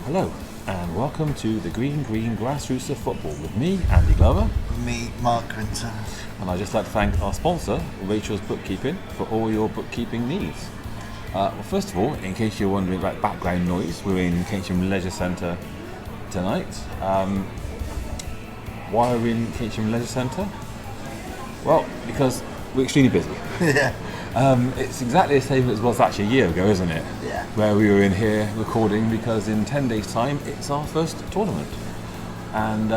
Hello, and welcome to the Green Grassroots of Football with me, Andy Glover. Me, Mark Grinton. And I'd just like to thank our sponsor, Rachel's Bookkeeping, for all your bookkeeping needs. Well, first of all, in case you're wondering about background noise, we're in Keynsham Leisure Centre tonight. Why are we in Keynsham Leisure Centre? Well, because we're extremely busy. Yeah. It's exactly the same as it was actually a year ago, isn't it? Yeah. Where we were in here recording, because in 10 days' time it's our first tournament. And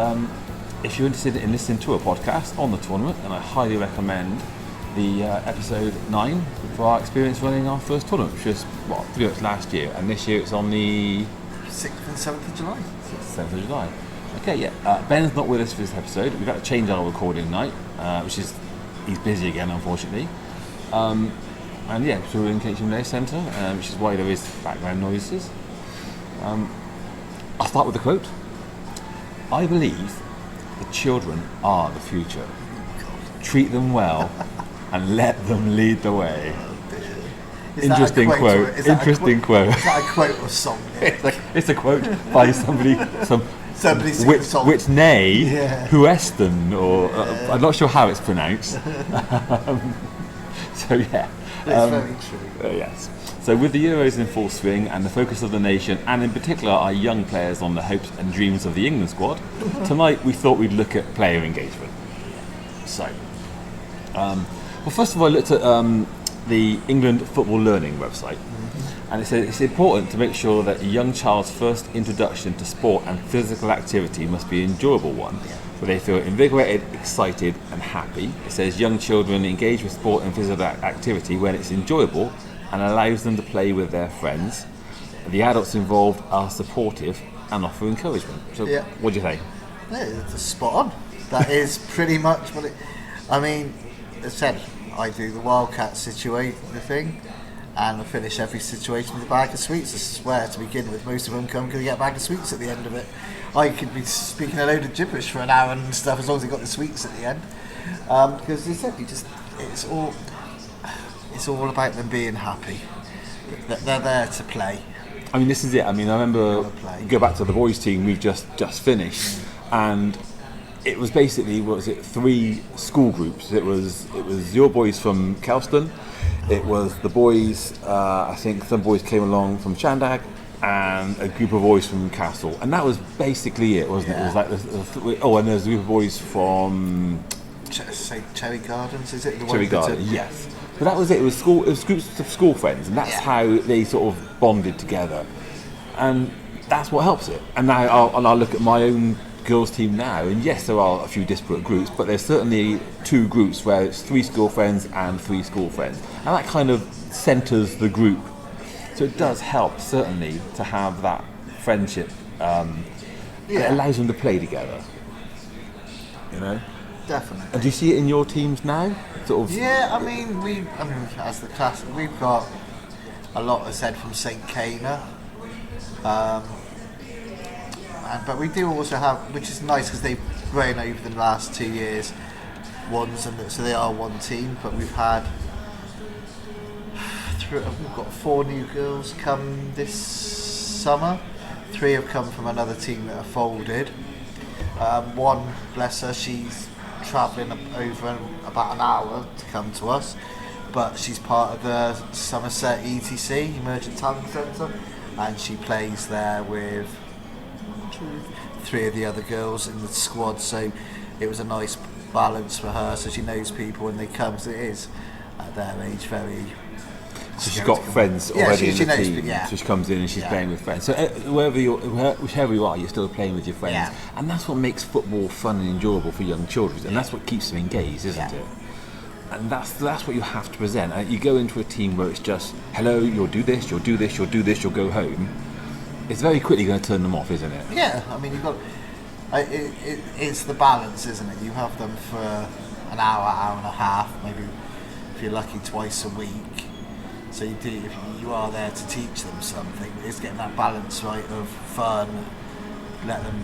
if you're interested in listening to a podcast on the tournament, then I highly recommend the episode 9 for our experience running our first tournament, which was pretty much last year. And this year it's on the 6th and 7th of July. 6th and 7th of July. Okay, yeah. Ben's not with us for this episode. We've had to change our recording night, he's busy again, unfortunately. And yeah, so we're in Keynsham Leisure Centre, which is why there is background noises. I'll start with the quote. I believe the children are the future. Treat them well and let them lead the way. Interesting quote. Interesting quote. Is that a quote or song? It's a quote by somebody, Whitney Houston, or I'm not sure how it's pronounced. So yeah, it's very true. Yes. So with the Euros in full swing and the focus of the nation, and in particular our young players on the hopes and dreams of the England squad, tonight we thought we'd look at player engagement. So, well, first of all, I looked at the England Football Learning website, and it said it's important to make sure that a young child's first introduction to sport and physical activity must be an enjoyable one, where they feel invigorated, excited and happy. It says young children engage with sport and physical activity when it's enjoyable and allows them to play with their friends. The adults involved are supportive and offer encouragement. So what do you think? Yeah, it's spot on. That is pretty much what it... I mean, as I said, I do the Wildcat situation thing, and I finish every situation with a bag of sweets. I swear, to begin with, most of them come because they get a bag of sweets at the end of it. I could be speaking a load of gibberish for an hour and stuff, as long as they got the sweets at the end. Because they said, it's all about them being happy. They're there to play. I mean, this is it. I mean, I remember, go back to the boys' team we've just finished, and it was basically, 3 school groups. It was your boys from Kelston, it was the boys, I think some boys came along from Shandag, and a group of boys from Castle, and that was basically it, wasn't it? It was like and there's a group of boys from Cherry Gardens, is it? Cherry Gardens, yes. But that was it. It was groups of school friends, and that's how they sort of bonded together, and that's what helps it. And now I'll look at my own girls' team now, and yes, there are a few disparate groups, but there's certainly 2 groups where it's 3 school friends and 3 school friends, and that kind of centres the group. So it does help, certainly, to have that friendship that allows them to play together. You know? Definitely. And do you see it in your teams now? Sort of. Yeah, I mean, as the class, we've got a lot, as said, from St. Cana. But we do also have, which is nice because they've grown over the last 2 years, so they are one team, but we've got 4 new girls come this summer. 3 have come from another team that are folded. One, bless her, she's travelling over about an hour to come to us, but she's part of the Somerset ETC, Emergent Talent Centre, and she plays there with 3 of the other girls in the squad, so it was a nice balance for her, so she knows people when they come, so it is at their age very... So she's got friends already in the team, people, so she comes in and she's playing with friends. So whichever you are, you're still playing with your friends, and that's what makes football fun and enjoyable for young children, and that's what keeps them engaged, isn't it? And that's what you have to present. You go into a team where it's just, hello, you'll do this, you'll do this, you'll do this, you'll go home. It's very quickly going to turn them off, isn't it? Yeah, I mean, you've got... it's the balance, isn't it? You have them for an hour and a half, maybe if you're lucky twice a week. So you are there to teach them something. It's getting that balance right of fun, let them,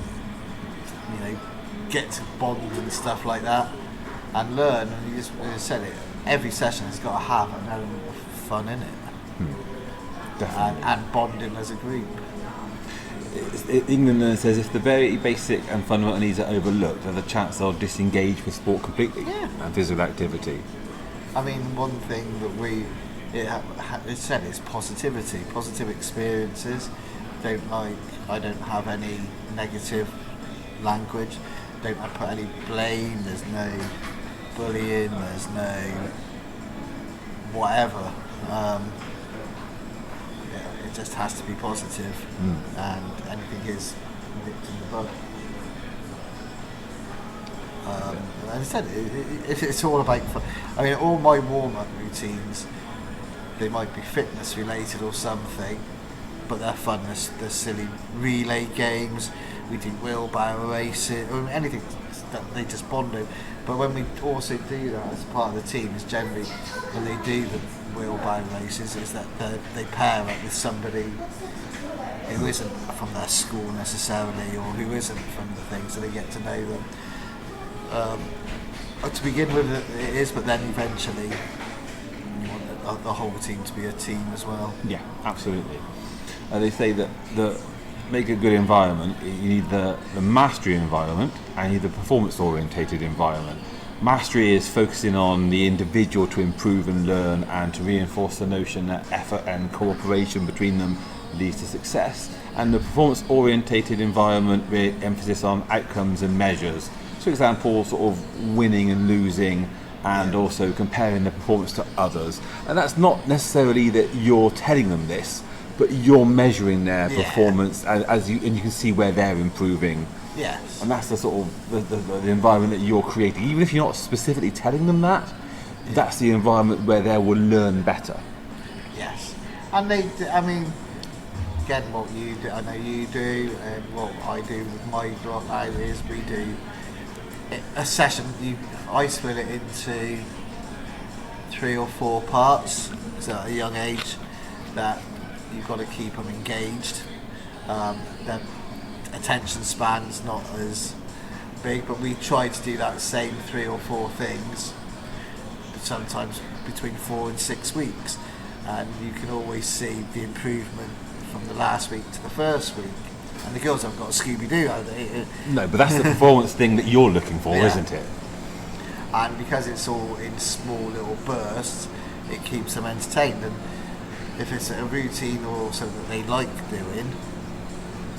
get to bond and stuff like that, and learn. And you just said it. Every session has got to have an element of fun in it, Definitely. and bonding as a group. England says if the very basic and fundamental needs are overlooked, there's a chance they'll disengage with sport completely and physical activity. I mean, one thing that it said is positivity, positive experiences. I don't have any negative language. Don't put any blame. There's no bullying. There's no whatever. It just has to be positive, and anything is nipped in the bud. And I said, it's all about fun. I mean, all my warm-up routines, they might be fitness related or something, but they're fun. They're silly relay games. We do wheelbarrow races, or anything that they just bond over. But when we also do that as part of the team, is generally when they do the wheelbarrow races, is that they pair up with somebody who isn't from their school necessarily, or who isn't from the thing, so they get to know them. To begin with, it is, but then eventually you want the whole team to be a team as well. Yeah, absolutely. They say that make a good environment, you need the mastery environment and you need the performance orientated environment. Mastery is focusing on the individual to improve and learn and to reinforce the notion that effort and cooperation between them leads to success. And the performance orientated environment with emphasis on outcomes and measures. For example, sort of winning and losing, and also comparing the performance to others. And that's not necessarily that you're telling them this, but you're measuring their performance and you can see where they're improving. Yes. And that's the sort of the environment that you're creating. Even if you're not specifically telling them that, that's the environment where they will learn better. Yes. And I mean, again, what you do, I know you do, and what I do with my block now is we do a session. I split it into 3 or 4 parts. So at a young age, that you've got to keep them engaged. Their attention span's not as big, but we try to do that same 3 or 4 things, sometimes between 4 and 6 weeks, and you can always see the improvement from the last week to the first week. And the girls haven't got a Scooby-Doo, have they? No, but that's the performance thing that you're looking for, isn't it? And because it's all in small little bursts, it keeps them entertained. And if it's a routine or something that they like doing,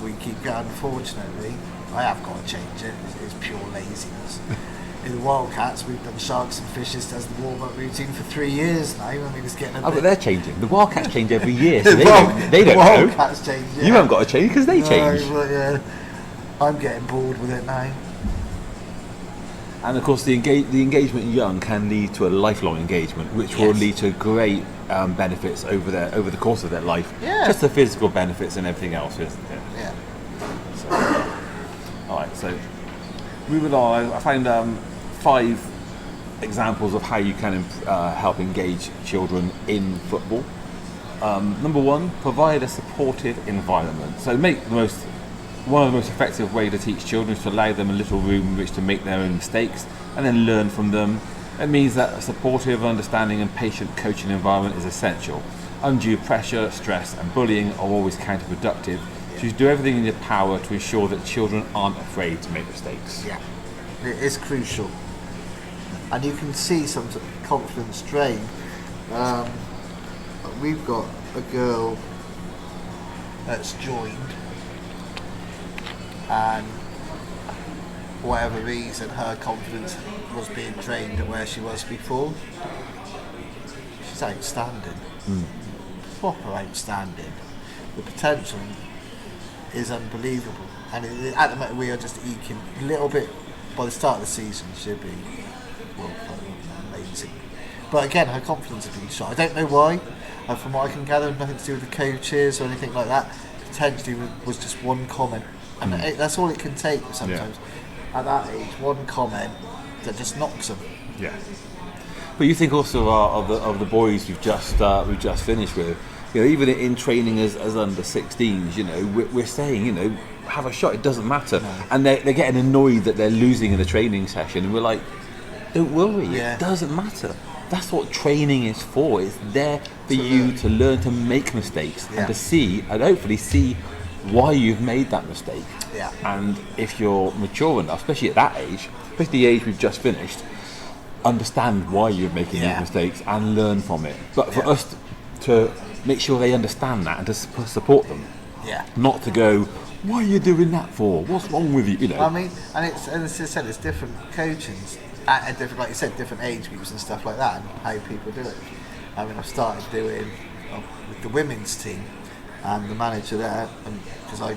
we keep going. Unfortunately, I have got to change it. It's pure laziness. In the Wildcats, we've done sharks and fishes as the warm-up routine for 3 years now. I mean, it's getting a bit... but they're changing. The Wildcats change every year, so they don't the Wildcats change, You haven't got to change because they change. But, I'm getting bored with it now. And of course, the engagement young can lead to a lifelong engagement, which will lead to great benefits over the course of their life. Yeah. Just the physical benefits and everything else, isn't it? Yeah. So, all right. So moving on, I found 5 examples of how you can help engage children in football. Number 1, provide a supportive environment. So one of the most effective ways to teach children is to allow them a little room in which to make their own mistakes and then learn from them. It means that a supportive, understanding and patient coaching environment is essential. Undue pressure, stress and bullying are always counterproductive. So you do everything in your power to ensure that children aren't afraid to make mistakes. Yeah, it is crucial. And you can see some sort of confidence drain. We've got a girl that's joined, and for whatever reason her confidence was being drained at where she was before. She's outstanding. Proper outstanding. The potential is unbelievable, and at the moment we are just eking a little bit. By the start of the season she'll be amazing, but again her confidence has been shot. I don't know why. From what I can gather, nothing to do with the coaches or anything like that. Potentially was just one comment, and that's all it can take sometimes. At that age, one comment that just knocks them. Yeah. But you think also of the boys we've just finished with, even in training as under 16s, we're saying, have a shot. It doesn't matter, and they're getting annoyed that they're losing in the training session, and we're like, don't worry, it doesn't matter. That's what training is for. It's there for you to learn to make mistakes and to see and hopefully see why you've made that mistake. Yeah. And if you're mature enough, especially at that age, especially the age we've just finished, understand why you're making these mistakes and learn from it. But for us to make sure they understand that and to support them, not to go, "Why are you doing that for? What's wrong with you?" You know. I mean, and as I said, it's different coachings at different, like you said, different age groups and stuff like that, and how people do it. I mean, I've started doing with the women's team, and the manager there, because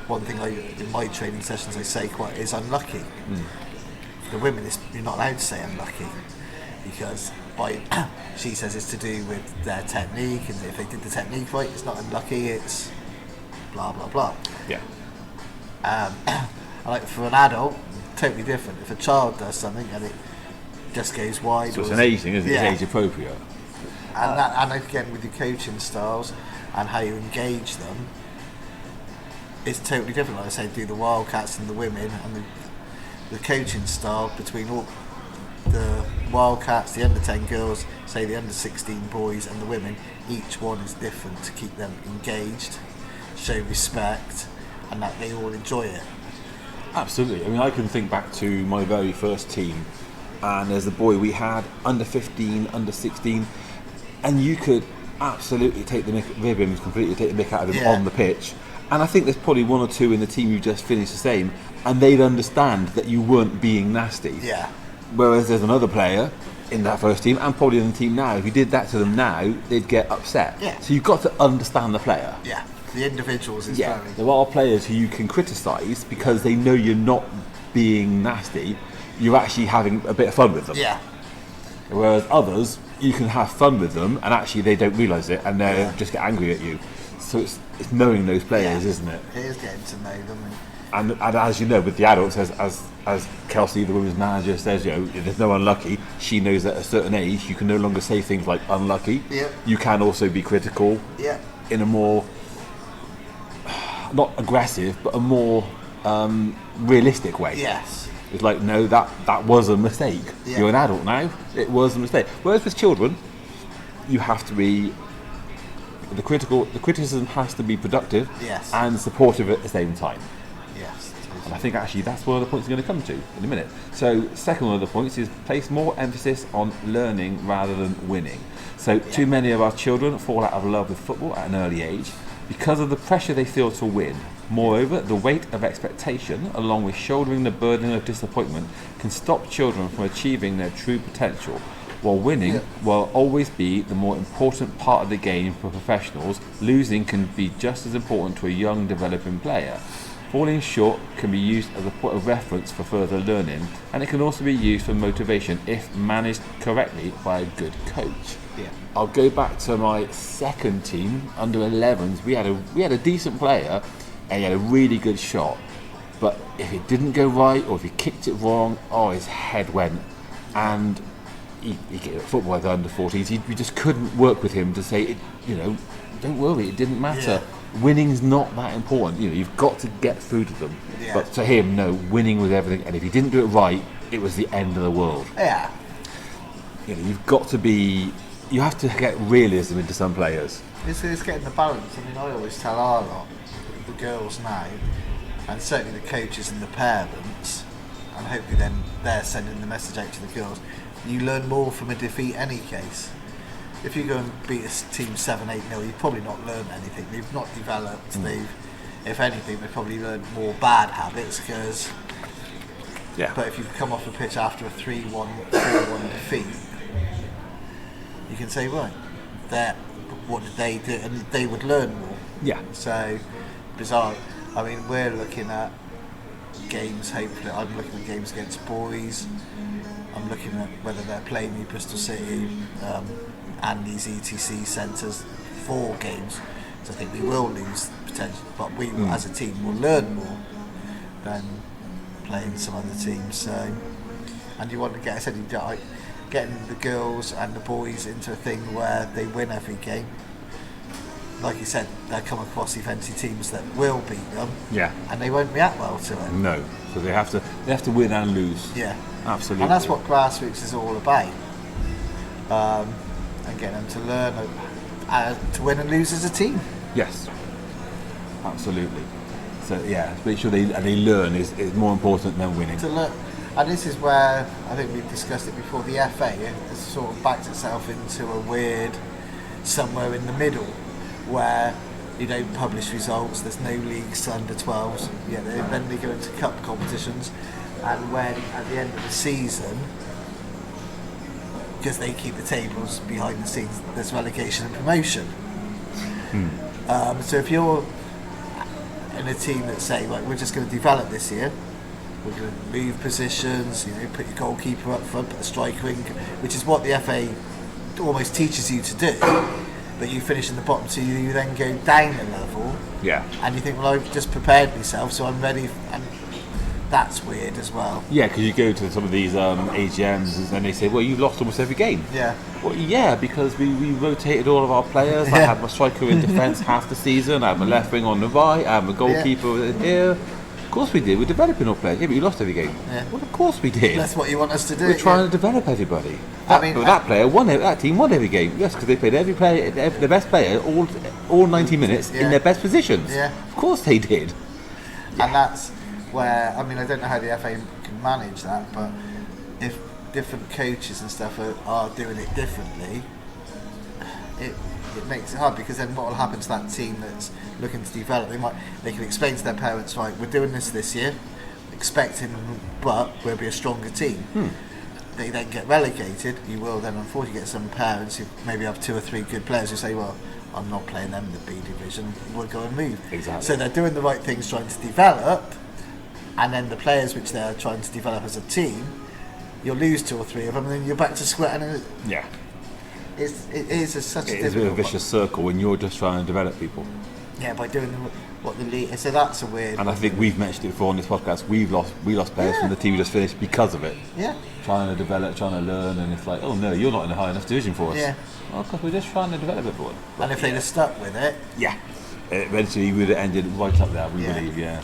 one thing in my training sessions I say quite is unlucky. The women, you're not allowed to say unlucky, because she says it's to do with their technique, and if they did the technique right, it's not unlucky, it's blah blah blah. Yeah. Like for an adult, totally different. If a child does something and it just goes wide, So it's an age thing, isn't it? Yeah. It's age appropriate. And again, with your coaching styles and how you engage them, it's totally different. Like I say, do the Wildcats and the women, and the coaching style between all the Wildcats, the under 10 girls, say the under 16 boys, and the women. Each one is different to keep them engaged, show respect, and that they all enjoy it. Absolutely. I mean, I can think back to my very first team, and as a boy we had under 15, under 16, and you could absolutely take the ribbons, completely take the mick out of them on the pitch. And I think there's probably one or two in the team you just finished the same, and they'd understand that you weren't being nasty. Yeah. Whereas there's another player in that first team, and probably in the team now, if you did that to them now, they'd get upset. Yeah. So you've got to understand the player. Yeah. The individuals is very... There are players who you can criticise because they know you're not being nasty, you're actually having a bit of fun with them. Yeah. Whereas others, you can have fun with them and actually they don't realise it and they just get angry at you. So it's knowing those players, isn't it? It is getting to know them. And as you know, with the adults, as Kelsey, the women's manager, says, you know, there's no unlucky. She knows that at a certain age, you can no longer say things like unlucky. Yeah. You can also be critical in a more, not aggressive, but a more realistic way. Yes. It's like, no, that was a mistake. Yeah. You're an adult now. It was a mistake. Whereas with children, you have to be the criticism has to be productive and supportive at the same time. Yes. And I think actually that's one of the points we're going to come to in a minute. So second one of the points is place more emphasis on learning rather than winning. So too many of our children fall out of love with football at an early age because of the pressure they feel to win. Moreover, the weight of expectation, along with shouldering the burden of disappointment, can stop children from achieving their true potential. While winning will always be the more important part of the game for professionals, losing can be just as important to a young developing player. Falling short can be used as a point of reference for further learning, and it can also be used for motivation if managed correctly by a good coach. I'll go back to my second team, under 11s. We had a decent player, and he had a really good shot, but if it didn't go right or if he kicked it wrong, his head went, and he get football at the under 14s. We just couldn't work with him to say, don't worry, it didn't matter. Winning's not that important. You've got to get through to them. But to him, no, winning was everything. And if he didn't do it right, it was the end of the world. Yeah. You've got to be. You have to get realism into some players. It's getting the balance. I mean, I always tell our lot, the girls now, and certainly the coaches and the parents, and hopefully then they're sending the message out to the girls. You learn more from a defeat any case. If you go and beat a team 7-8-0, you've probably not learned anything. They've not developed. If anything, they've probably learned more bad habits. But if you come off the pitch after a 3-1, 4-1 defeat, you can say, right, what did they do? And they would learn more. So, bizarre. I mean, we're looking at games, hopefully. I'm looking at games against boys. I'm looking at whether they're playing New Bristol City and these ETC centres 4 games. So I think we will lose potentially, but we as a team will learn more than playing some other teams. So, and you want to get, I said, getting the girls and the boys into a thing where they win every game. Like you said, they'll come across eventually teams that will beat them, and they won't react well to it. No, so they have to win and lose. Yeah, absolutely. And that's what grassroots is all about. And getting them to learn to win and lose as a team. Yes. absolutely. So yeah, make sure they learn is more important than winning. To look, and this is where I think we've discussed it before. The FA has sort of backed itself into a weird somewhere in the middle, where you don't publish results. There's no leagues under 12s. Yeah, then they go into cup competitions, and when at the end of the season, because they keep the tables behind the scenes, there's relegation and promotion. So if you're in a team that say, like, we're just going to develop this year, we're going to move positions, put your goalkeeper up front, put a striker in, which is what the FA almost teaches you to do, but you finish in the bottom, so you then go down a level, and you think, well, I've just prepared myself, so I'm ready, and that's weird as well. Yeah, because you go to some of these AGMs and they say, well, you've lost almost every game. Yeah. Well, yeah, because we rotated all of our players. I had my striker in defence half the season, I had my left wing on the right, I had my goalkeeper here. Of course we did, we're developing our players. Yeah, but you lost every game. Yeah. Well, of course we did. That's what you want us to do. We're trying to develop everybody. That team won every game. Yes, because they played every player, the best player, all 90 minutes in their best positions. Yeah. Of course they did. And that's where, I don't know how the FA can manage that, but if different coaches and stuff are doing it differently, it makes it hard, because then what will happen to that team that's looking to develop, they can explain to their parents, right, we're doing this year, expecting, but we'll be a stronger team. They then get relegated. You will then unfortunately get some parents who maybe have 2 or 3 good players who say, well, I'm not playing them in the B division, we'll go and move. Exactly. So they're doing the right things, trying to develop, and then the players which they're trying to develop as a team, you'll lose 2 or 3 of them, and then you're back to square. And it is such a difficult. It's a bit of a vicious circle when you're just trying to develop people. Yeah, by doing what the league. So that's a weird. And I think we've mentioned it before on this podcast. We lost players from the team we just finished because of it. Yeah. Trying to develop, trying to learn, and it's like, oh no, you're not in a high enough division for us. Yeah. Well, because we're just trying to develop it for them. And if they'd have stuck with it. Yeah. Eventually, we would have ended right up there. We believe. Yeah.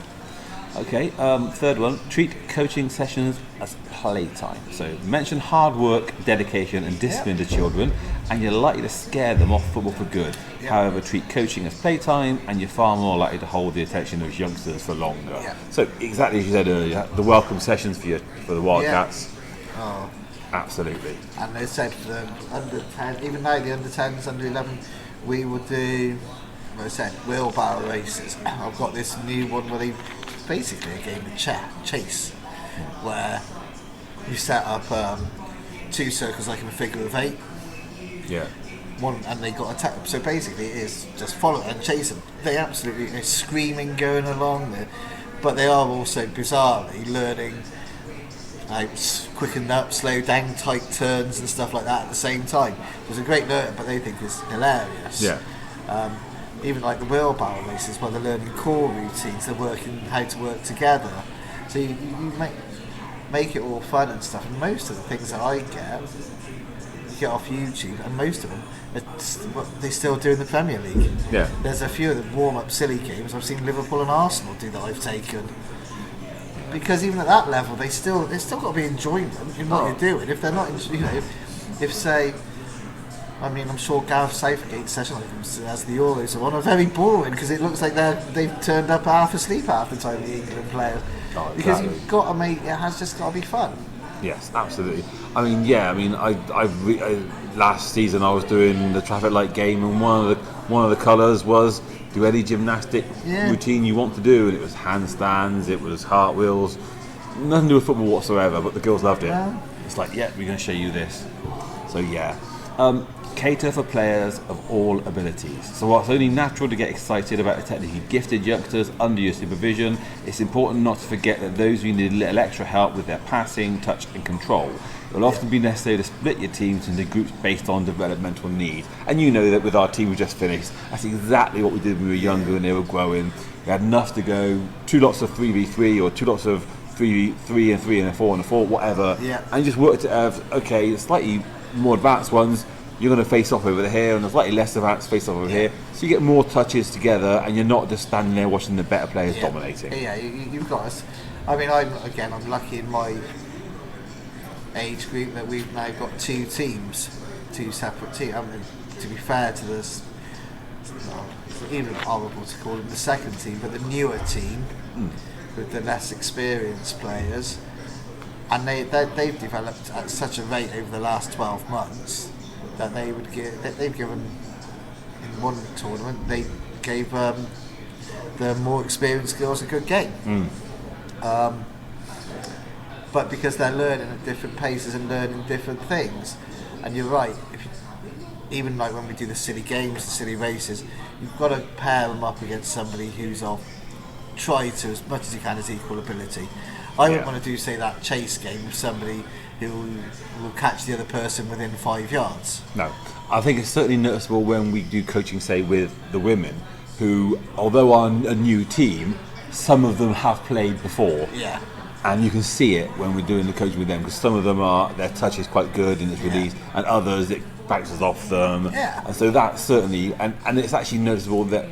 Okay, third one, treat coaching sessions as playtime. So mention hard work, dedication and discipline to children, and you're likely to scare them off football for good. However, treat coaching as playtime and you're far more likely to hold the attention of youngsters for longer. So exactly as you said earlier, the welcome sessions for the Wildcats. Oh. Absolutely. And they said for the under 10, even now the under 10s, under 11, we would do, well, I said, wheelbarrow races. I've got this new one where they basically a game of chase, where you set up 2 circles like in a figure of 8. Yeah. One, and they got attacked. So basically, it is just follow and chase them. They absolutely are screaming going along there, but they are also bizarrely learning how quicken up, slow down, tight turns and stuff like that at the same time. It was a great learning, but they think it's hilarious. Yeah. Even like the wheelbarrow races, where they're learning core routines, they're working how to work together. So you make it all fun and stuff. And most of the things that I get off YouTube, and most of them what they still do in the Premier League. Yeah. There's a few of the warm-up silly games I've seen Liverpool and Arsenal do that I've taken. Because even at that level, there's still got to be enjoyment in what you're doing. If they're not, if say, I'm sure Gareth Southgate's session as the Euros are on are very boring, because it looks like they've turned up half asleep half the time, the England players. Oh, exactly. Because you've got to make it has just got to be fun. Yes, absolutely. I last season I was doing the traffic light game, and one of the colours was do any gymnastic routine you want to do, and it was handstands, it was cartwheels, nothing to do with football whatsoever, but the girls loved it. Yeah. It's like, we're going to show you this. So cater for players of all abilities. So while it's only natural to get excited about the technically gifted youngsters under your supervision, it's important not to forget that those who need a little extra help with their passing, touch and control. It will often be necessary to split your teams into groups based on developmental needs. And you know that with our team we just finished, that's exactly what we did when we were younger and they were growing. We had enough to go 2 lots of 3v3 or 2 lots of 3v3 and 3 and a 4 and a 4, whatever. Yeah. And just worked it out, okay, slightly more advanced ones, you're going to face off over here, and there's slightly less advanced face off over here. So you get more touches together, and you're not just standing there watching the better players dominating. Yeah, you've got us. I'm lucky in my age group that we've now got 2 teams, 2 separate teams. To be fair to the it's even horrible to call them the second team, but the newer team with the less experienced players, and they've developed at such a rate over the last 12 months that they've given in one tournament they gave the more experienced girls a good game. But because they're learning at different paces and learning different things, and you're right, even like when we do the silly games, the silly races, you've got to pair them up against somebody who's try to, as much as you can, as equal ability. I wouldn't want to do, say, that chase game with somebody who will catch the other person within 5 yards. No, I think it's certainly noticeable when we do coaching, say, with the women, who, although are a new team, some of them have played before. Yeah. And you can see it when we're doing the coaching with them, because some of them their touch is quite good and it's released, and others it bounces off them. Yeah. And so that certainly, and it's actually noticeable that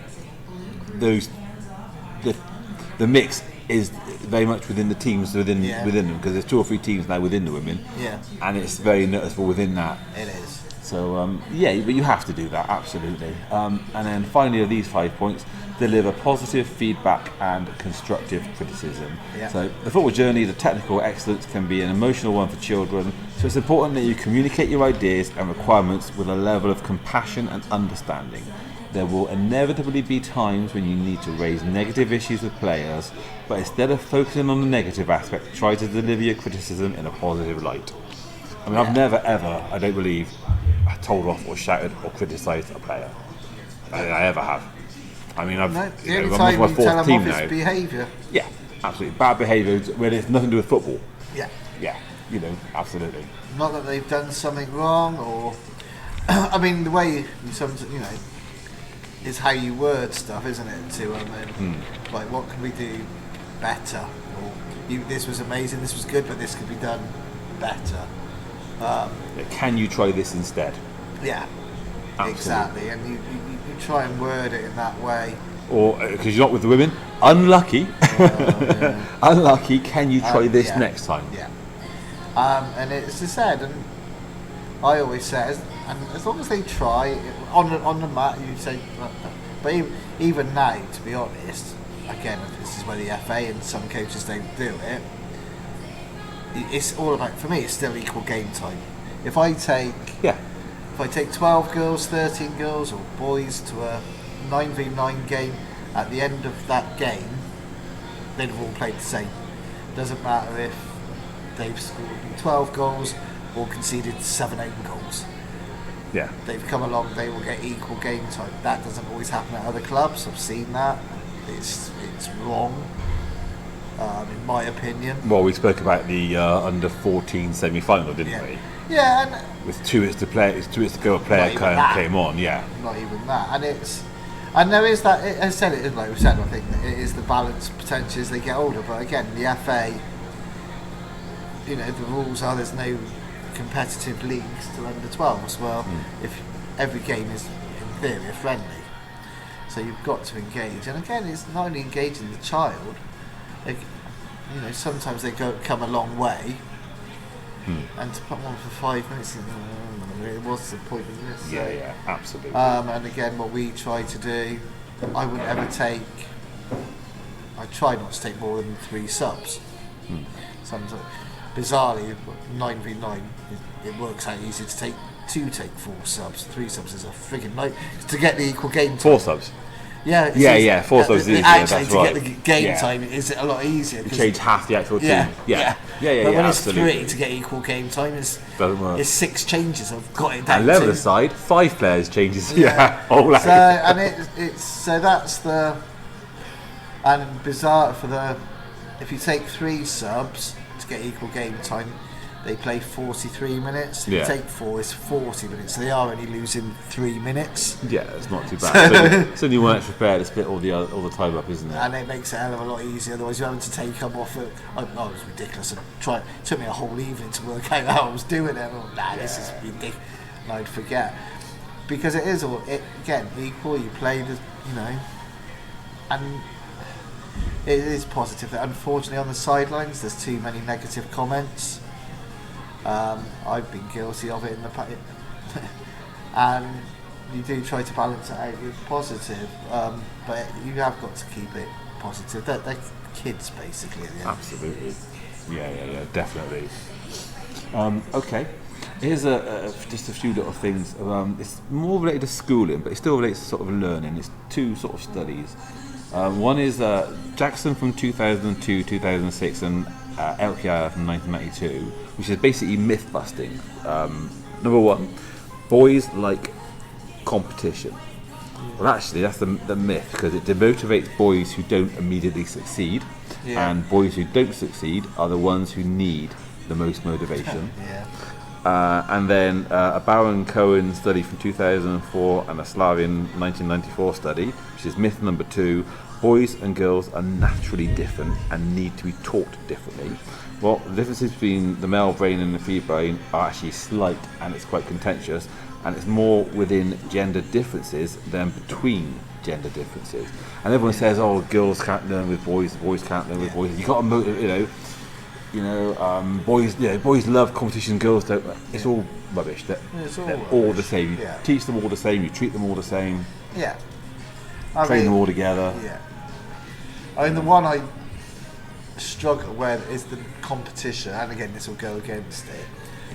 the mix is very much within the teams within them, because there's 2 or 3 teams now within the women. Yeah. And it's very noticeable within that. It is. So but you have to do that, absolutely. And then finally, of these 5 points, deliver positive feedback and constructive criticism. Yeah. So the football journey, the technical excellence can be an emotional one for children, so it's important that you communicate your ideas and requirements with a level of compassion and understanding. There will inevitably be times when you need to raise negative issues with players, but instead of focusing on the negative aspect, try to deliver your criticism in a positive light. I mean, I've never ever, I don't believe, told off or shouted or criticised a player. I think I ever have. I mean, The only time you tell them off is behaviour. Yeah, absolutely. Bad behaviour where it's nothing to do with football. Yeah. Yeah, absolutely. Not that they've done something wrong, or I mean, the way is how you word stuff, isn't it? To like, what can we do better? Or this was amazing, this was good, but this could be done better. Can you try this instead? Yeah. Absolutely. Exactly, and you try and word it in that way. Or, because you're not with the women, unlucky. Unlucky, can you try this next time? Yeah. And it's said, and I always say, and as long as they try, on the mat, you say, but even now, to be honest, again, this is where the FA and some coaches don't do it, it's all about, for me, it's still equal game time. If I take 12 girls, 13 girls or boys to a 9v9 game, at the end of that game, they'd have all played the same. Doesn't matter if they've scored 12 goals or conceded 7 own goals. Yeah. They've come along, they will get equal game time. That doesn't always happen at other clubs, I've seen that. It's wrong, in my opinion. Well, we spoke about the under 14 semi-final, didn't we? Yeah, and with 2 hits to go, a player came on. Yeah. Not even that, and there is that. I said it, like we said, I think that it is the balance potentially as they get older. But again, the FA, the rules are there's no competitive leagues till under 12s. Well, if every game is in theory a friendly, so you've got to engage. And again, it's not only engaging the child. Like, sometimes they come a long way, and to put them on for 5 minutes, what's the point of this? Yeah, absolutely. And again, what we try to do, I wouldn't ever I try not to take more than 3 subs. Sometimes, bizarrely, 9v9, it works out easier to take 4 subs. 3 subs is a frigging night to get the equal game time. 4 subs. Yeah, 4 subs is easier, actually, that's to right. get the game time is a lot easier. You change half the actual team. Yeah. But when absolutely. it's 3 to get equal game time, doesn't work. It's 6 changes. I've got it down. And level aside, 5 players changes. So and so that's the, and bizarre for the, if you take 3 subs to get equal game time, they play 43 minutes. If you take 4, it's 40 minutes. So they are only losing 3 minutes. Yeah, it's not too bad. It's only 1 extra player to split all the time up, isn't it? And it makes it a hell of a lot easier. Otherwise, you're having to take them off. It was ridiculous. It took me a whole evening to work out how I was doing it. This is ridiculous. And I'd forget. Because it is again equal. You play and it is positive. That unfortunately on the sidelines, there's too many negative comments. I've been guilty of it in the past, and you do try to balance it out with positive, but you have got to keep it positive. They're kids basically at the end. Absolutely. Yeah, definitely. Okay. Here's just a few little things. It's more related to schooling, but it still relates to sort of learning. It's two sort of studies. One is Jackson from 2002, 2006, and LPI from 1992, which is basically myth busting. Number one, boys like competition. Well, actually, that's the myth, because it demotivates boys who don't immediately succeed, and boys who don't succeed are the ones who need the most motivation. And then a Baron Cohen study from 2004 and a Slavian 1994 study, which is myth number 2. Boys and girls are naturally different and need to be taught differently. Well, the differences between the male brain and the female brain are actually slight, and it's quite contentious, and it's more within gender differences than between gender differences. And everyone says, "Oh, girls can't learn with boys can't learn with boys." You got to motivate, boys love competition, girls don't. It's all rubbish. They're all the same. You teach them all the same. You treat them all the same. Yeah. Train them all together. Yeah. I mean, the one I struggle with is the competition, and again, this will go against it.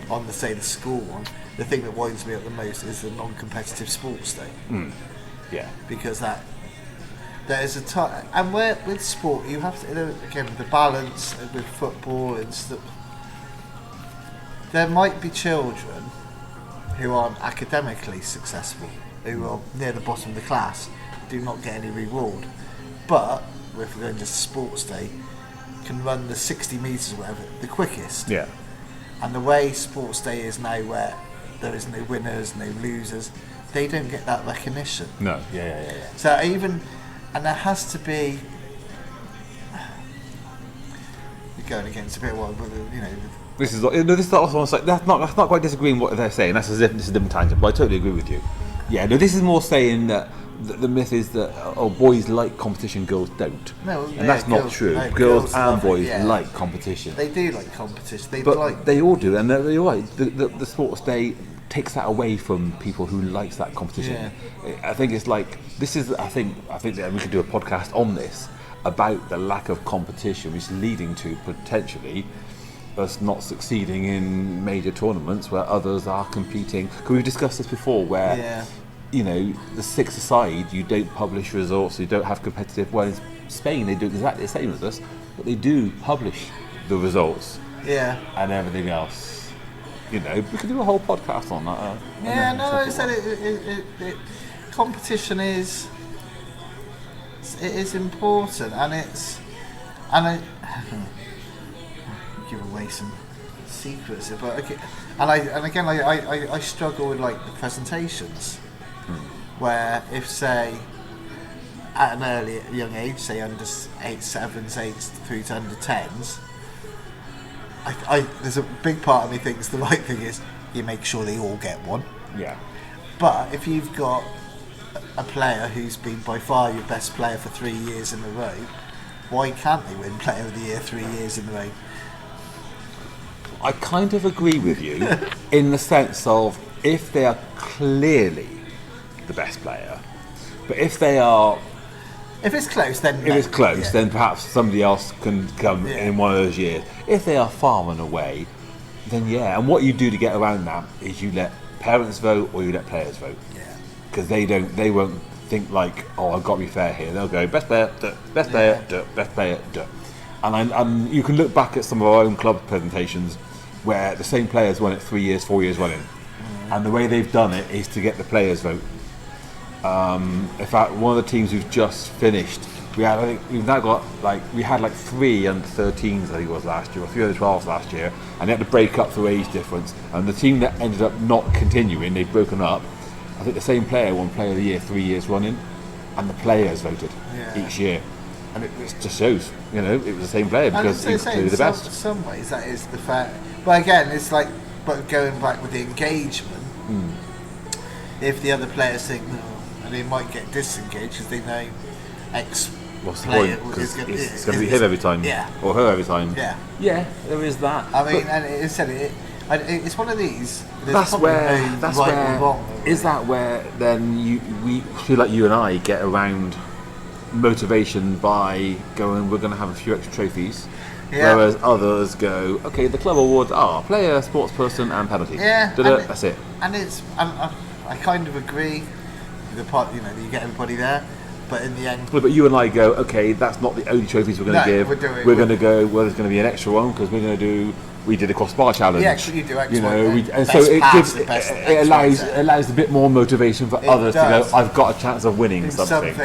On the school one, the thing that winds me up the most is the non-competitive sports day. Yeah. Because there is a time, and where with sport you have to, again, the balance with football and stuff. There might be children who aren't academically successful, who are near the bottom of the class, do not get any reward, but if we're going to sports day, can run the 60 metres or whatever the quickest. Yeah. And the way sports day is now, where there is no winners, no losers, they don't get that recognition. No. Yeah. So and there has to be. You're going against a bit of This is almost like that's not quite disagreeing what they're saying. That's as if this is a different tangent, but I totally agree with you. Yeah, no, this is more saying that the myth is that boys like competition, girls don't. No, and that's not true. No, girls and boys like competition. They do like competition. They all do, and you're right. The sports day takes that away from people who likes that competition. Yeah. I think it's like this is. I think that we could do a podcast on this about the lack of competition, which is leading to potentially us not succeeding in major tournaments where others are competing. Because we've discussed this before, where the six aside, you don't publish results, you don't have competitive. Well, in Spain they do exactly the same as us, but they do publish the results. Yeah. And everything else. We could do a whole podcast on that. I said it competition is important, and I give away some secrets, but okay. I struggle with like the presentations, where if say at an early young age, say under 8/7s, 8s through to under 10s, there's a big part of me thinks the right thing is you make sure they all get one. Yeah. But if you've got a player who's been by far your best player for 3 years in a row, why can't they win Player of the Year 3 years in a row? I kind of agree with you in the sense of if they are clearly the best player, but if it's close, then perhaps somebody else can come in one of those years. If they are far and away, then and what you do to get around that is you let parents vote or you let players vote. Because they won't think like, oh, I've got to be fair here. They'll go best player, best player, best player, and you can look back at some of our own club presentations where the same players won it 3 years, 4 years running, and the way they've done it is to get the players vote. In fact, one of the teams who've just finished, we had 3 under 13s, I think it was last year, or 3 under 12s last year, and they had to break up through age difference. And the team that ended up not continuing, they've broken up. I think the same player won Player of the Year 3 years running, and the players voted each year. And it just shows, it was the same player because he was clearly the best. In some ways, that is the fact. But again, it's like, going back with the engagement, if the other players think, and they might get disengaged because they know X What's the player point? is It's going to be him every time, or her every time. Yeah, there is that. I mean, and it said it. It's one of these. That's where. Is that where then we feel like you and I get around motivation by going, we're going to have a few extra trophies, whereas others go, okay, the club awards are player, sports person, and penalty. Yeah, that's it. And I kind of agree. The part, you get everybody there, but in the end. But you and I go, okay, that's not the only trophies we're going to give. We're going to go. Well, there's going to be an extra one because we're going to do. We did a crossbar challenge. Yeah, actually, you do X, and so it allows a bit more motivation for others to go. I've got a chance of winning something.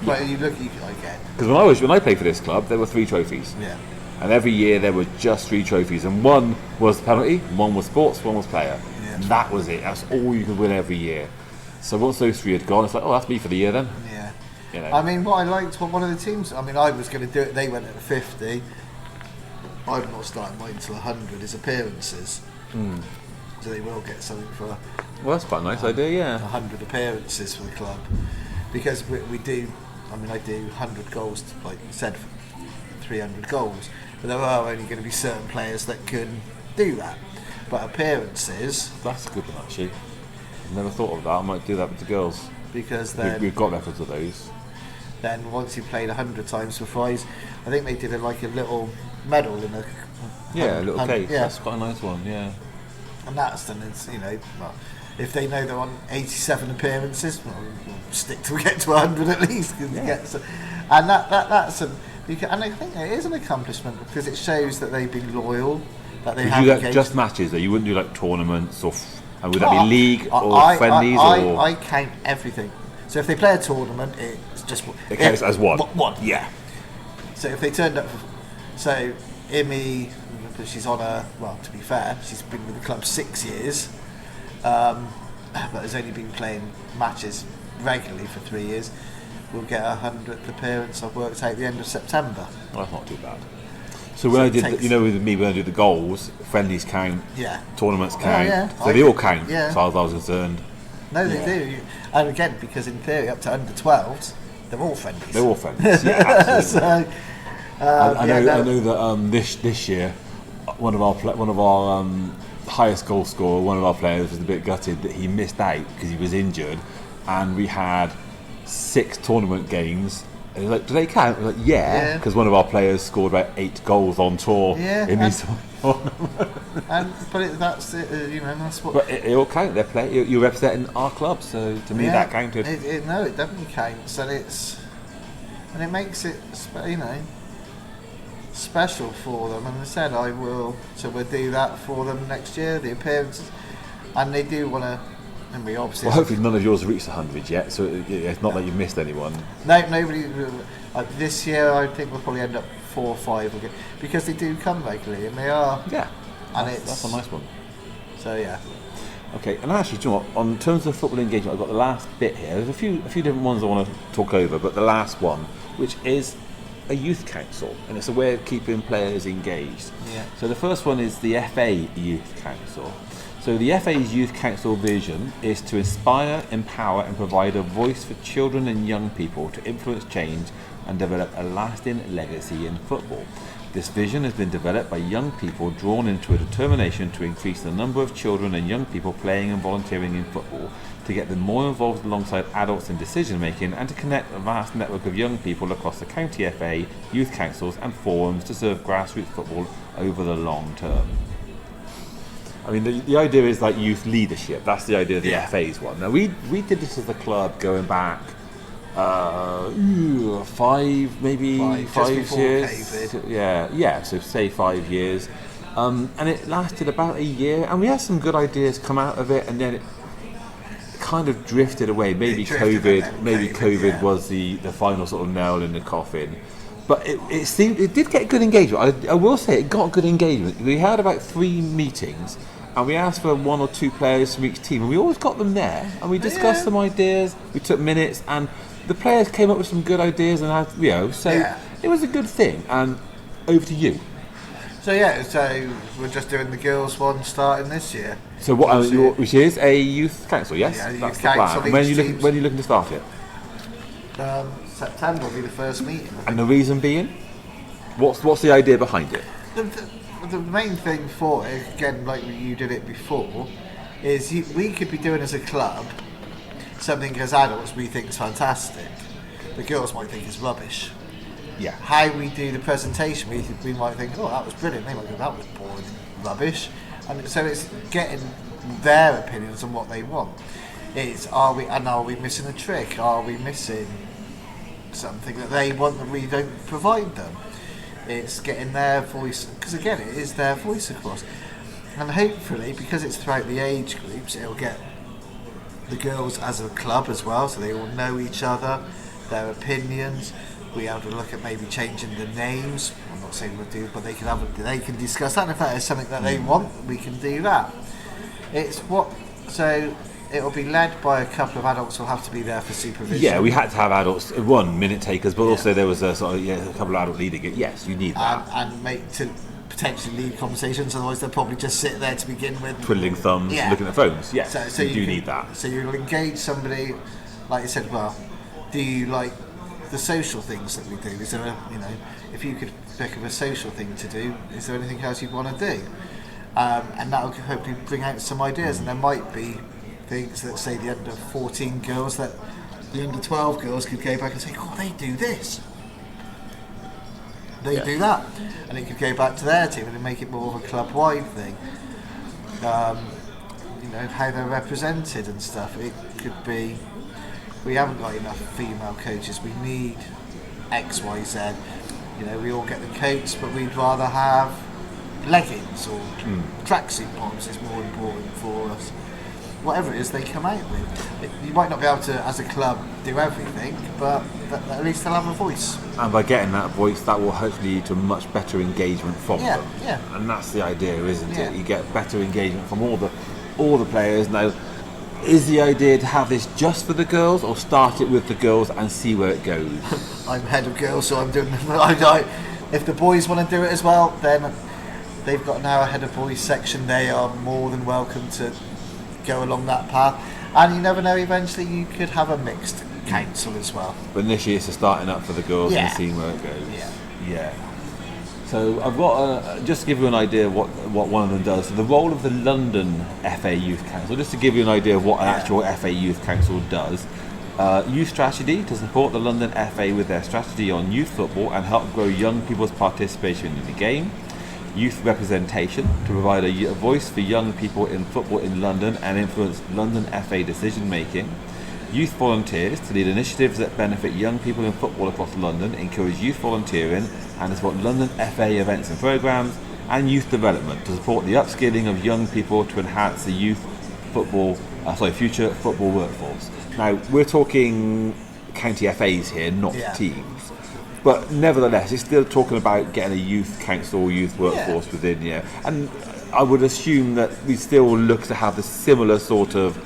But you get. Because when I played for this club, there were 3 trophies. Yeah. And every year there were just 3 trophies, and one was penalty, one was sports, one was player. Yeah. And that was it. That's all you could win every year. So once those 3 had gone, it's like, oh, that's me for the year then. Yeah. I mean, what I liked, one of the teams. I mean, I was going to do it. They went at 50. I'm not starting mine until 100 is appearances. So they will get something for. Well, that's quite a nice idea, yeah. 100 appearances for the club, because we do. I mean, I do 100 goals, like you said, 300 goals. But there are only going to be certain players that can do that. But appearances. That's a good one, actually. I've never thought of that. I might do that with the girls. Because then we've got records of those. Then once you played 100 times for prize, I think they did a little medal in a little case. Yeah. That's quite a nice one. Yeah. And that's then it's well, if they know they're on 87 appearances, well, we'll stick to get to 100 at least. And that's and I think it is an accomplishment because it shows that they've been loyal. That they have you do that just matches, though. You wouldn't do like tournaments or. And would that be league or friendlies? I count everything. So if they play a tournament, it's just it counts as one. One. Yeah. So if they turned up, so Imi, she's on to be fair, she's been with the club 6 years, but has only been playing matches regularly for 3 years. We'll get her 100th appearance. I've worked out the end of September. Well, that's not too bad. So when I did, with me, when I did the goals, friendlies count, tournaments count, so they all count, as far as I was concerned. No, they do. And again, because in theory, up to under 12s, they're all friendlies. They're all friendlies, yeah, absolutely. I know that this year, one of our highest goal scorer, one of our players was a bit gutted that he missed out because he was injured, and we had 6 tournament games. And he was like, do they count? We're like, yeah, because one of our players scored about 8 goals on tour in these tournaments. That's it, that's what. But it all counts. You're representing our club, so to me that counted. It definitely counts, and it makes it, special for them. And I said we'll do that for them next year. The appearances, and they do want to. And we obviously. Well, hopefully none of yours have reached 100 yet, so it's not like you've missed anyone. No, nobody. This year, I think we'll probably end up 4 or 5 again because they do come regularly, and they are. Yeah, and that's a nice one. So yeah. Okay, and actually, do you know what? On terms of football engagement, I've got the last bit here. There's a few different ones I want to talk over, but the last one, which is a youth council, and it's a way of keeping players engaged. Yeah. So the first one is the FA Youth Council. So the FA's Youth Council vision is to inspire, empower and provide a voice for children and young people to influence change and develop a lasting legacy in football. This vision has been developed by young people drawn into a determination to increase the number of children and young people playing and volunteering in football, to get them more involved alongside adults in decision making, and to connect a vast network of young people across the county FA, youth councils and forums to serve grassroots football over the long term. I mean, the idea is like youth leadership. That's the idea of the FA's one. Now, we did this as a club going back 5 years. Yeah. So say 5 years, and it lasted about a year, and we had some good ideas come out of it, and then it kind of drifted away. Maybe COVID was the final sort of nail in the coffin. But it did get good engagement. I will say it got good engagement. We had about 3 meetings, and we asked for 1 or 2 players from each team, and we always got them there, and we discussed some ideas. We took minutes, and the players came up with some good ideas, and it was a good thing. And over to you. So we're just doing the girls one starting this year. So which is a youth council, yes? Yeah, that's the plan. When are you looking to start it? September will be the first meeting. And the reason being, what's the idea behind it? The main thing for it, again, like you did it before, is we could be doing as a club something as adults we think is fantastic. The girls might think it's rubbish. Yeah. How we do the presentation, we might think, oh, that was brilliant. They might go, that was boring, rubbish. And so it's getting their opinions on what they want. Are we missing a trick? Are we missing something that they want that we don't provide them? It's getting their voice, because again, it is their voice across. And hopefully, because it's throughout the age groups, it'll get the girls as a club as well, so they all know each other, their opinions. We have to look at maybe changing the names. I'm not saying we'll do, but they can discuss that. And if that is something that they want, we can do that. So it'll be led by a couple of adults who'll have to be there for supervision. Yeah, we had to have adults, minute takers, but also there was a couple of adult leading it. Yes, you need that. And make to potentially lead conversations, otherwise they'll probably just sit there to begin with. Twiddling thumbs, looking at phones. Yes, so you do need that. So you'll engage somebody, like you said, well, do you like the social things that we do? Is there if you could think of a social thing to do, is there anything else you'd want to do? And that'll hopefully bring out some ideas, and there might be things that say the under 14 girls, that the under 12 girls could go back and say, oh, they do this, they do that, and it could go back to their team and make it more of a club-wide thing. How they're represented and stuff. It could be, we haven't got enough female coaches, we need X, Y, Z. We all get the coats, but we'd rather have leggings or tracksuit bottoms is more important for us. Whatever it is they come out with. You might not be able to, as a club, do everything, but at least they'll have a voice. And by getting that voice, that will hopefully lead to much better engagement from them. Yeah. And that's the idea, isn't it? You get better engagement from all the players. Now, is the idea to have this just for the girls, or start it with the girls and see where it goes? I'm head of girls, so I'm doing. If the boys want to do it as well, then they've got now a head of boys section. They are more than welcome to go along that path, and you never know, eventually you could have a mixed council as well. But initially it's just starting up for the girls and seeing where it goes. Yeah. So I've got just to give you an idea of what one of them does. So the role of the London FA Youth Council, just to give you an idea of what an actual FA Youth Council does. Youth strategy, to support the London FA with their strategy on youth football and help grow young people's participation in the game. Youth representation, to provide a voice for young people in football in London and influence London FA decision making. Youth volunteers, to lead initiatives that benefit young people in football across London, encourage youth volunteering and to support London FA events and programmes. And youth development, to support the upskilling of young people to enhance the future football workforce. Now, we're talking county FAs here, not teams. But nevertheless, it's still talking about getting a youth council, youth workforce within, And I would assume that we still look to have the similar sort of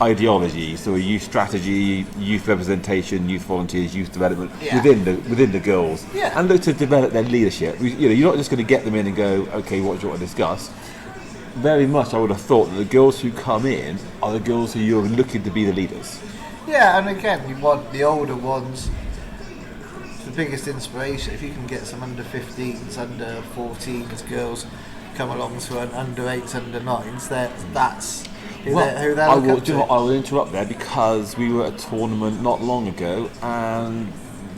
ideology, so a youth strategy, youth representation, youth volunteers, youth development within the girls, and look to develop their leadership. You're not just going to get them in and go, okay, what do you want to discuss? Very much, I would have thought that the girls who come in are the girls who you're looking to be the leaders. Yeah, and again, you want the older ones. The biggest inspiration, if you can get some under 15s, under 14s girls come along to an under 8s, under 9s, that's who they're I will interrupt there, because we were at a tournament not long ago, and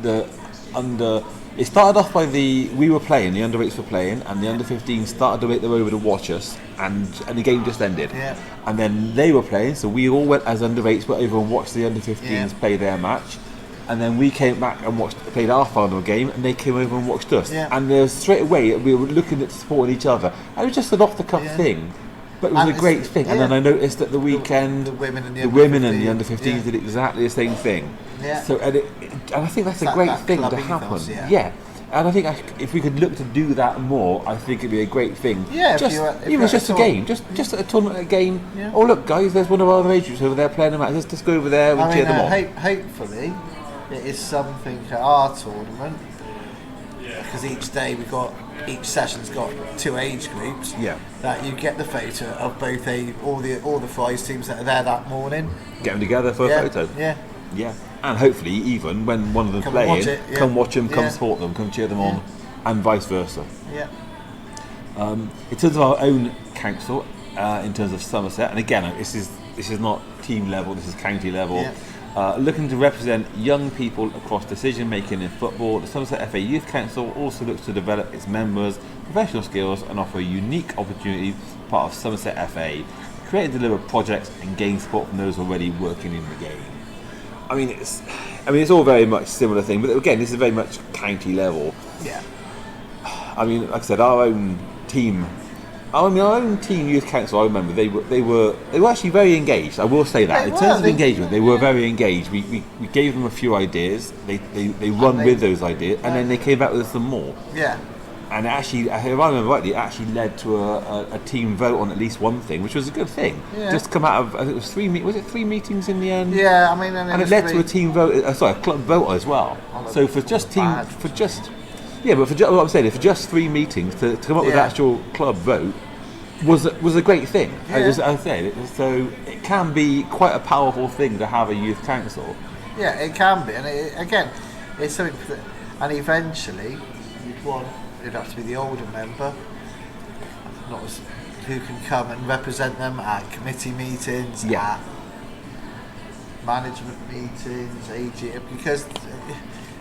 it started off by we were playing, the under 8s were playing, and the under 15s started to make their way over to watch us, and the game just ended. And then they were playing, so we all went as under 8s, went over and watched the under 15s play their match. And then we came back and played our final game, and they came over and watched us. And straight away we were looking at supporting each other. And it was just an off-the-cuff thing, but it was a great thing. And then I noticed that the weekend, the women and the under 15s did exactly the same thing. So and I think that's a great thing to happen. And I think if we could look to do that more, I think it'd be a great thing. Just a game, just at a tournament, a game. Oh look, guys, there's one of our other age groups over there playing a match. Let's just go over there and cheer them on. Hopefully, it is something at our tournament, because each session's got 2 age groups. That you get the photo of both all the Fries teams that are there that morning. Get them together for a photo. And hopefully, even when one of them's playing, come watch them, come support them, come cheer them on, and vice versa. In terms of our own council, in terms of Somerset, and again, this is not team level, this is county level. Yeah. Looking to represent young people across decision making in football, the Somerset FA Youth Council also looks to develop its members' professional skills and offer a unique opportunity, part of Somerset FA, create and deliver projects and gain support from those already working in the game. I mean, it's all very much similar thing, but again, this is very much county level. Yeah. I mean, like I said, our own team youth council, I remember they were actually very engaged. I will say that. In terms of engagement, they were very engaged. We gave them a few ideas. They run with those ideas, and then they came back with some more. Yeah. And it actually, if I remember rightly, it actually led to a team vote on at least one thing, which was a good thing. Yeah. Just come out of, I think it was three meetings in the end? Yeah, I mean, and it led to a team vote, a club vote as well. So for just what I'm saying, for just 3 meetings to come up with an actual club vote was a great thing. Yeah. As I said, so it can be quite a powerful thing to have a youth council. Yeah, it can be, and again, it's something. And eventually, it'd have to be the older member, not as, who can come and represent them at committee meetings, at management meetings, AG, because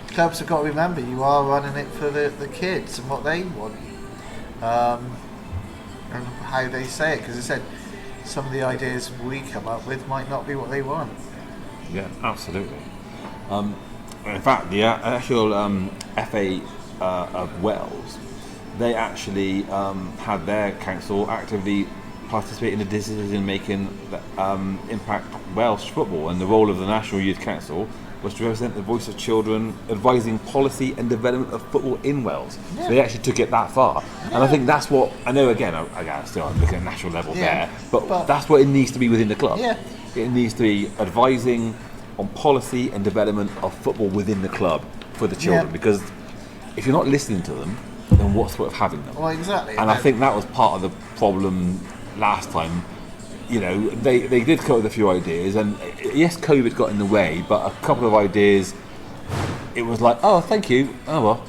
clubs have got to remember you are running it for the kids and what they want, and how they say it. Because I said some of the ideas we come up with might not be what they want. Yeah, absolutely. In fact, the actual FA of Wales, they actually had their council actively participate in the decision making that impact Welsh football, and the role of the National Youth Council was to represent the voice of children, advising policy and development of football in Wales. Yeah. So they actually took it that far, and I think that's what I know. Again, I'm still looking at national level there, but that's what it needs to be within the club. Yeah. It needs to be advising on policy and development of football within the club for the children, because if you're not listening to them, then what's the point of having them? Well, exactly. And I think that was part of the problem last time. You know, they did come up with a few ideas, and yes, COVID got in the way, but a couple of ideas, it was like, oh, thank you, oh well.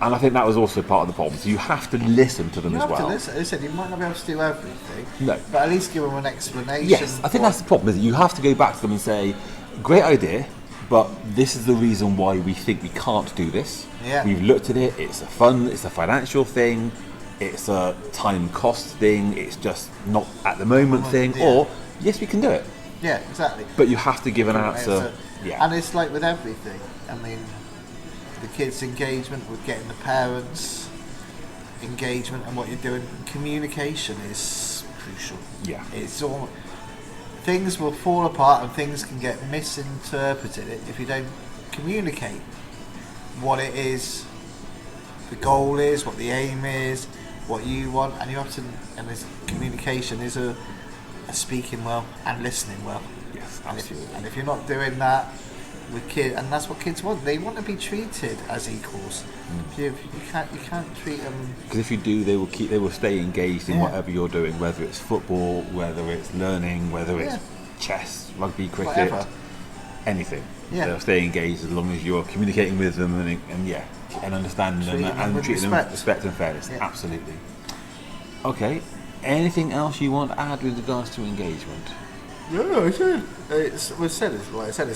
And I think that was also part of the problem. So you have to listen to them as well. You have to listen. As I said, you might not be able to do everything, no, but at least give them an explanation. Yes, I think that's the problem, is that you have to go back to them and say, great idea, but this is the reason why we think we can't do this. Yeah. We've looked at it, it's a financial thing, it's a time cost thing, it's just not at the moment thing, or yes, we can do it. Yeah, exactly. But you have to give an answer. Yeah. And it's like with everything. I mean, the kids' engagement with getting the parents' engagement and what you're doing, communication is crucial. Yeah. It's all. Things will fall apart and things can get misinterpreted if you don't communicate what it is, the goal is, what the aim is, what you want, and you have to. And this communication is a speaking well and listening well. Yes, absolutely. And if you're not doing that with kids, and that's what kids want, they want to be treated as equals. You can't treat them. Because if you do, they will stay engaged in whatever you're doing, whether it's football, whether it's learning, whether it's chess, rugby, cricket, anything. Yeah. They'll stay engaged as long as you're communicating with them and understanding them and treating them with respect and fairness. Yeah. Absolutely. Okay. Anything else you want to add with regards to engagement? No, I said. It's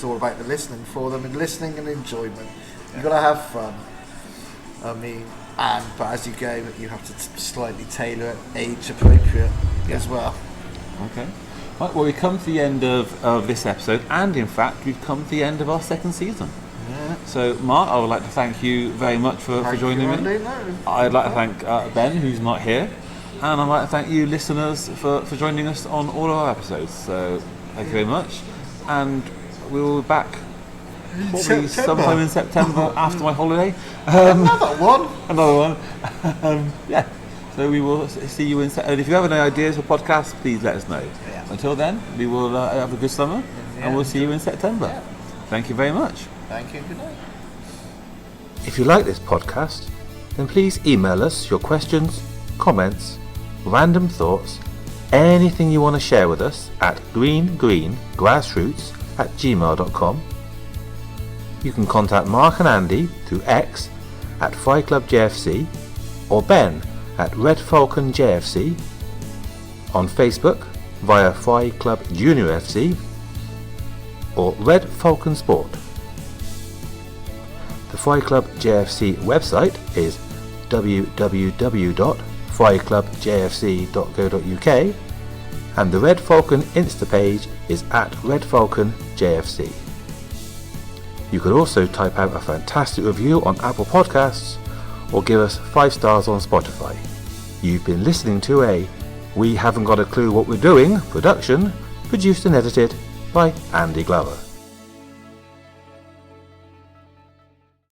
all about the listening for them, and listening and enjoyment. You've got to have fun. I mean, but as you go, you have to slightly tailor it, age appropriate as well. Okay. Right, well, we've come to the end of this episode, and in fact, we've come to the end of our second season. Yeah. So, Mark, I would like to thank you very much for joining me. I'd like to thank Ben, who's not here, and I'd like to thank you, listeners, for joining us on all of our episodes. So, thank you very much, and we will be back probably sometime in September after my holiday. Another one. Yeah. So we will see you in September. If you have any ideas for podcasts, please let us know. Yeah. Until then, we will have a good summer, and we'll see you in September. Yeah. Thank you very much. Thank you. Good night. If you like this podcast, then please email us your questions, comments, random thoughts, anything you want to share with us at greengrassroots@gmail.com. You can contact Mark and Andy through X at Fry Club JFC, or Ben at Red Falcon JFC, on Facebook via Fry Club Junior FC or Red Falcon Sport. The Fry Club JFC website is www.fryclubjfc.co.uk and the Red Falcon Insta page is at Red Falcon JFC. You could also type out a fantastic review on Apple Podcasts or give us 5 stars on Spotify. You've been listening to a We Haven't Got a Clue What We're Doing production, produced and edited by Andy Glover.